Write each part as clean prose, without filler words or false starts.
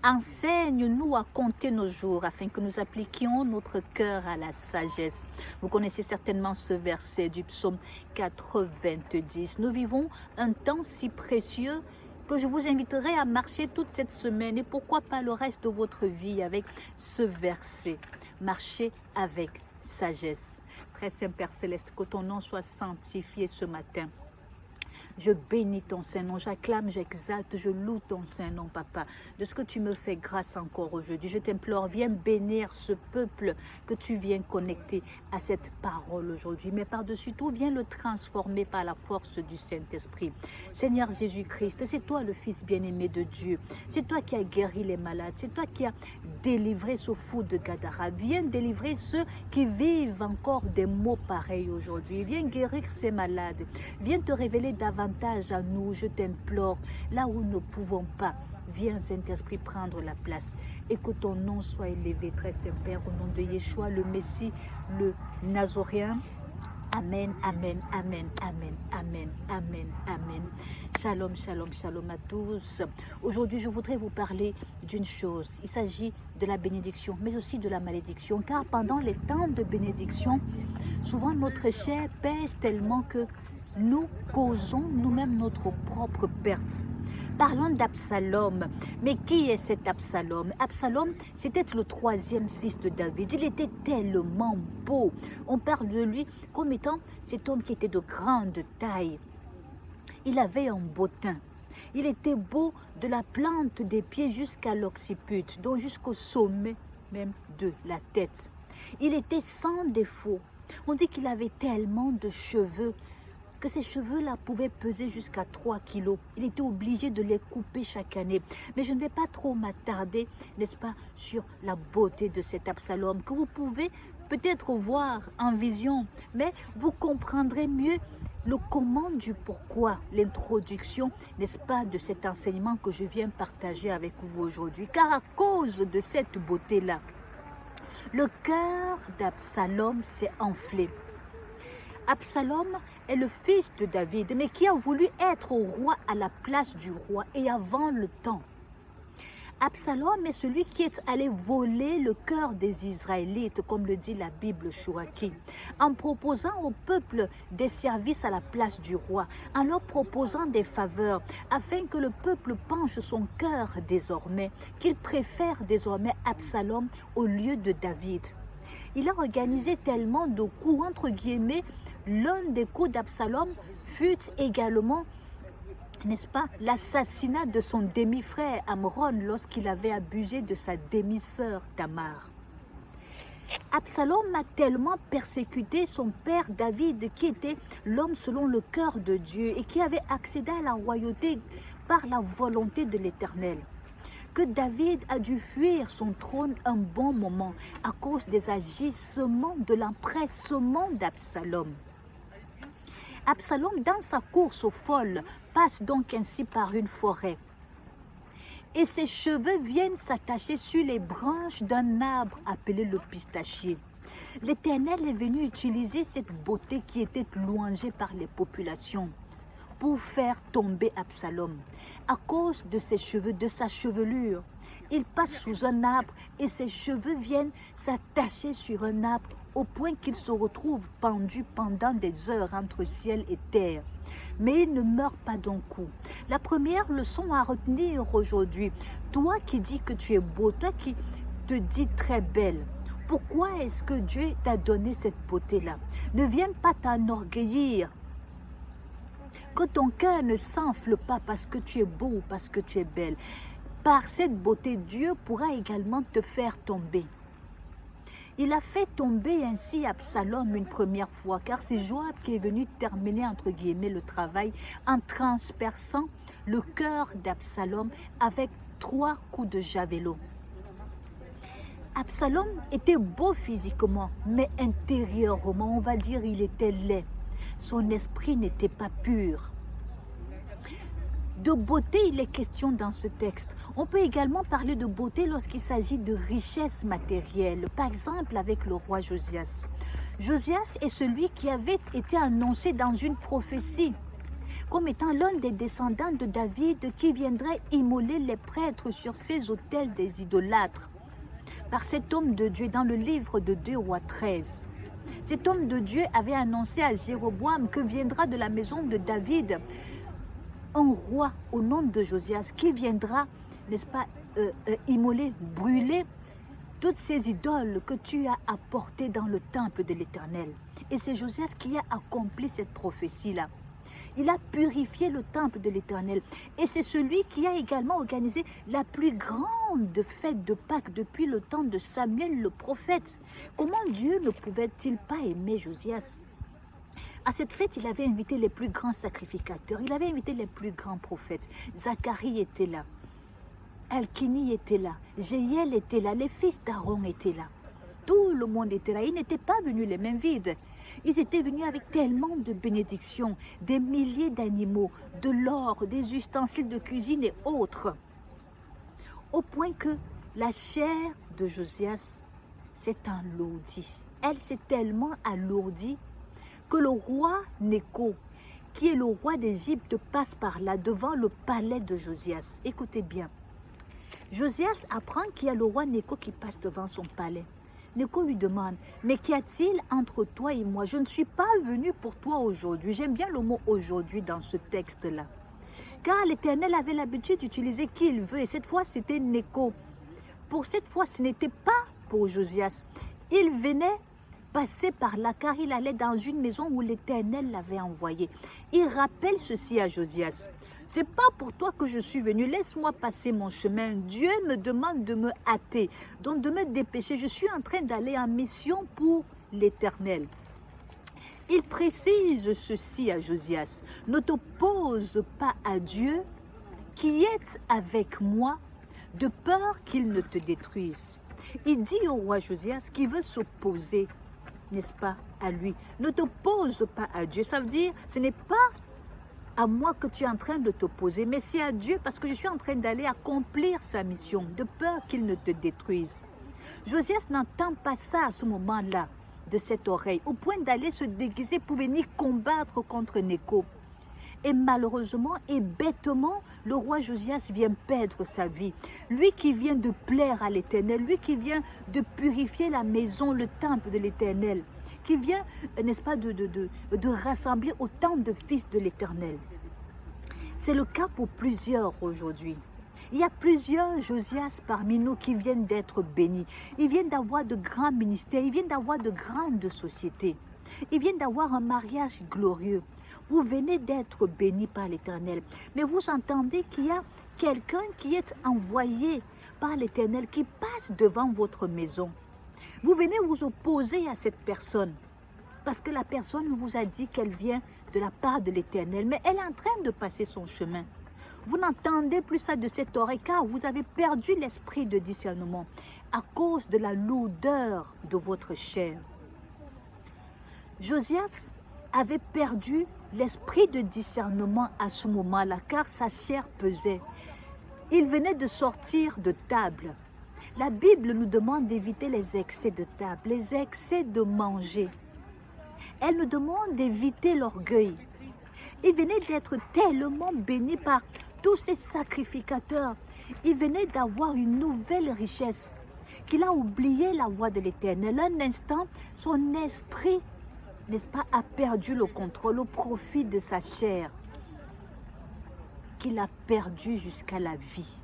Enseigne-nous à compter nos jours afin que nous appliquions notre cœur à la sagesse. Vous connaissez certainement ce verset du psaume 90. Nous vivons un temps si précieux que je vous inviterai à marcher toute cette semaine et pourquoi pas le reste de votre vie avec ce verset. Marcher avec sagesse. Très Saint Père Céleste, que ton nom soit sanctifié ce matin. Je bénis ton Saint-Nom, j'acclame, j'exalte, je loue ton Saint-Nom, Papa, de ce que tu me fais grâce encore aujourd'hui. Je t'implore, viens bénir ce peuple que tu viens connecter à cette parole aujourd'hui. Mais par-dessus tout, viens le transformer par la force du Saint-Esprit. Seigneur Jésus-Christ, c'est toi le Fils bien-aimé de Dieu. C'est toi qui as guéri les malades. C'est toi qui as délivré ce fou de Gadara. Viens délivrer ceux qui vivent encore des maux pareils aujourd'hui. Viens guérir ces malades. Viens te révéler davantage à nous, je t'implore, là où nous ne pouvons pas. Viens, Saint-Esprit, prendre la place et que ton nom soit élevé, très Saint-Père, au nom de Yeshua, le Messie, le Nazoréen. Amen, amen, amen, amen, amen, amen, amen. Shalom, shalom, shalom à tous. Aujourd'hui, je voudrais vous parler d'une chose. Il s'agit de la bénédiction, mais aussi de la malédiction. Car pendant les temps de bénédiction, souvent notre chair pèse tellement que nous causons nous-mêmes notre propre perte. Parlons d'Absalom. Mais qui est cet Absalom? Absalom, c'était le troisième fils de David. Il était tellement beau. On parle de lui comme étant cet homme qui était de grande taille. Il avait un beau teint. Il était beau de la plante des pieds jusqu'à l'occiput, donc jusqu'au sommet même de la tête. Il était sans défaut. On dit qu'il avait tellement de cheveux que ces cheveux-là pouvaient peser jusqu'à 3 kilos. Il était obligé de les couper chaque année. Mais je ne vais pas trop m'attarder, n'est-ce pas, sur la beauté de cet Absalom que vous pouvez peut-être voir en vision, mais vous comprendrez mieux le comment du pourquoi, l'introduction, n'est-ce pas, de cet enseignement que je viens partager avec vous aujourd'hui. Car à cause de cette beauté-là, le cœur d'Absalom s'est enflé. Absalom est le fils de David, mais qui a voulu être roi à la place du roi et avant le temps. Absalom est celui qui est allé voler le cœur des Israélites, comme le dit la Bible Chouraki, en proposant au peuple des services à la place du roi, en leur proposant des faveurs, afin que le peuple penche son cœur désormais, qu'il préfère désormais Absalom au lieu de David. Il a organisé tellement de coups, entre guillemets. L'un des coups d'Absalom fut également, n'est-ce pas, l'assassinat de son demi-frère Amron lorsqu'il avait abusé de sa demi-sœur Tamar. Absalom a tellement persécuté son père David, qui était l'homme selon le cœur de Dieu et qui avait accédé à la royauté par la volonté de l'Éternel, que David a dû fuir son trône un bon moment à cause des agissements, de l'empressement d'Absalom. Absalom, dans sa course folle, passe donc ainsi par une forêt. Et ses cheveux viennent s'attacher sur les branches d'un arbre appelé le pistachier. L'Éternel est venu utiliser cette beauté qui était louangée par les populations pour faire tomber Absalom. À cause de ses cheveux, de sa chevelure, il passe sous un arbre et ses cheveux viennent s'attacher sur un arbre au point qu'il se retrouve pendu pendant des heures entre ciel et terre. Mais il ne meurt pas d'un coup. La première leçon à retenir aujourd'hui, toi qui dis que tu es beau, toi qui te dis très belle, pourquoi est-ce que Dieu t'a donné cette beauté-là? Ne viens pas t'enorgueillir. Que ton cœur ne s'enfle pas parce que tu es beau ou parce que tu es belle. Par cette beauté, Dieu pourra également te faire tomber. Il a fait tomber ainsi Absalom une première fois, car c'est Joab qui est venu terminer, entre guillemets, le travail en transperçant le cœur d'Absalom avec 3 coups de javelot. Absalom était beau physiquement, mais intérieurement, on va dire, il était laid. Son esprit n'était pas pur. De beauté, il est question dans ce texte. On peut également parler de beauté lorsqu'il s'agit de richesse matérielle. Par exemple, avec le roi Josias. Josias est celui qui avait été annoncé dans une prophétie comme étant l'un des descendants de David qui viendrait immoler les prêtres sur ces autels des idolâtres. Par cet homme de Dieu dans le livre de 2 Rois 13. Cet homme de Dieu avait annoncé à Jéroboam que viendra de la maison de David un roi au nom de Josias qui viendra, n'est-ce pas, immoler, brûler toutes ces idoles que tu as apportées dans le temple de l'Éternel. Et c'est Josias qui a accompli cette prophétie-là. Il a purifié le temple de l'Éternel. Et c'est celui qui a également organisé la plus grande fête de Pâques depuis le temps de Samuel le prophète. Comment Dieu ne pouvait-il pas aimer Josias? À cette fête, il avait invité les plus grands sacrificateurs. Il avait invité les plus grands prophètes. Zacharie était là. Alkini était là. Jéhiel était là. Les fils d'Aaron étaient là. Tout le monde était là. Ils n'étaient pas venus les mains vides. Ils étaient venus avec tellement de bénédictions, des milliers d'animaux, de l'or, des ustensiles de cuisine et autres. Au point que la chair de Josias s'est alourdie. Elle s'est tellement alourdie que le roi Néco, qui est le roi d'Égypte, passe par là devant le palais de Josias. Écoutez bien. Josias apprend qu'il y a le roi Néco qui passe devant son palais. Néco lui demande, mais qu'y a-t-il entre toi et moi? Je ne suis pas venu pour toi aujourd'hui. J'aime bien le mot aujourd'hui dans ce texte-là. Car l'Éternel avait l'habitude d'utiliser qui il veut. Et cette fois, c'était Néco. Pour cette fois, ce n'était pas pour Josias. Il venait passer par là car il allait dans une maison où l'Éternel l'avait envoyé. Il rappelle ceci à Josias. C'est pas pour toi que je suis venu, laisse-moi passer mon chemin. Dieu me demande de me hâter, donc de me dépêcher. Je suis en train d'aller en mission pour l'Éternel. Il précise ceci à Josias. Ne t'oppose pas à Dieu qui est avec moi, de peur qu'il ne te détruise. Il dit au roi Josias qu'il veut s'opposer, n'est-ce pas, à lui. Ne t'oppose pas à Dieu. Ça veut dire, ce n'est pas à moi que tu es en train de t'opposer, mais c'est à Dieu parce que je suis en train d'aller accomplir sa mission, de peur qu'il ne te détruise. Josias n'entend pas ça à ce moment-là de cette oreille, au point d'aller se déguiser pour venir combattre contre Néco. Et malheureusement et bêtement, le roi Josias vient perdre sa vie. Lui qui vient de plaire à l'Éternel, lui qui vient de purifier la maison, le temple de l'Éternel, qui vient, n'est-ce pas, de rassembler autant de fils de l'Éternel. C'est le cas pour plusieurs aujourd'hui. Il y a plusieurs Josias parmi nous qui viennent d'être bénis. Ils viennent d'avoir de grands ministères, ils viennent d'avoir de grandes sociétés. Ils viennent d'avoir un mariage glorieux. Vous venez d'être bénis par l'Éternel. Mais vous entendez qu'il y a quelqu'un qui est envoyé par l'Éternel qui passe devant votre maison. Vous venez vous opposer à cette personne parce que la personne vous a dit qu'elle vient de la part de l'Éternel, mais elle est en train de passer son chemin. Vous n'entendez plus ça de cette oreille car vous avez perdu l'esprit de discernement à cause de la lourdeur de votre chair. Josias avait perdu l'esprit de discernement à ce moment-là car sa chair pesait. Il venait de sortir de table. La Bible nous demande d'éviter les excès de table, les excès de manger. Elle nous demande d'éviter l'orgueil. Il venait d'être tellement béni par tous ces sacrificateurs. Il venait d'avoir une nouvelle richesse, qu'il a oublié la voix de l'Éternel. Un instant, son esprit, n'est-ce pas, a perdu le contrôle au profit de sa chair, qu'il a perdu jusqu'à la vie.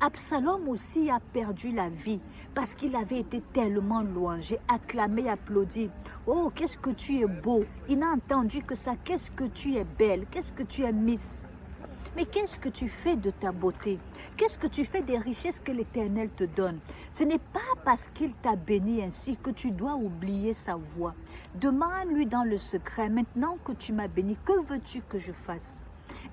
Absalom aussi a perdu la vie parce qu'il avait été tellement louangé, acclamé, applaudi. Oh, qu'est-ce que tu es beau. Il n'a entendu que ça. Qu'est-ce que tu es belle. Qu'est-ce que tu es Miss. Mais qu'est-ce que tu fais de ta beauté? Qu'est-ce que tu fais des richesses que l'Éternel te donne? Ce n'est pas parce qu'il t'a béni ainsi que tu dois oublier sa voix. Demande-lui dans le secret, maintenant que tu m'as béni, que veux-tu que je fasse?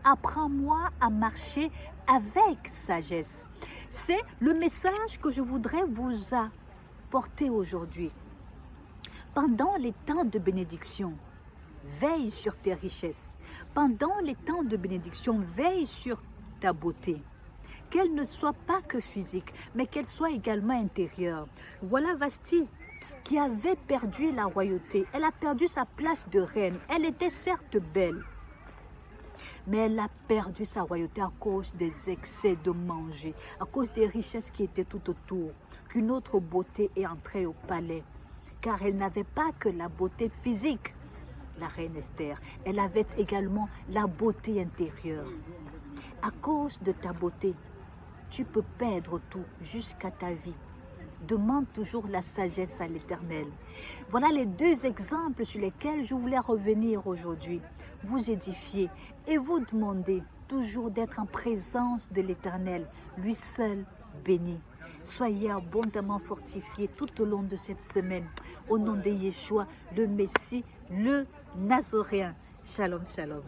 Apprends-moi à marcher avec sagesse. C'est le message que je voudrais vous apporter aujourd'hui. Pendant les temps de bénédiction, veille sur tes richesses. Pendant les temps de bénédiction, veille sur ta beauté. Qu'elle ne soit pas que physique, mais qu'elle soit également intérieure. Voilà Vasti, qui avait perdu la royauté. Elle a perdu sa place de reine. Elle était certes belle. mais elle a perdu sa royauté à cause des excès de manger, à cause des richesses qui étaient tout autour. Qu'une autre beauté est entrée au palais, car elle n'avait pas que la beauté physique, la reine Esther, elle avait également la beauté intérieure. À cause de ta beauté, tu peux perdre tout jusqu'à ta vie. Demande toujours la sagesse à l'Éternel. Voilà les deux exemples sur lesquels je voulais revenir aujourd'hui. Vous édifier et vous demander toujours d'être en présence de l'Éternel, lui seul béni. Soyez abondamment fortifiés tout au long de cette semaine. Au nom de Yeshua, le Messie, le Nazoréen. Shalom, shalom.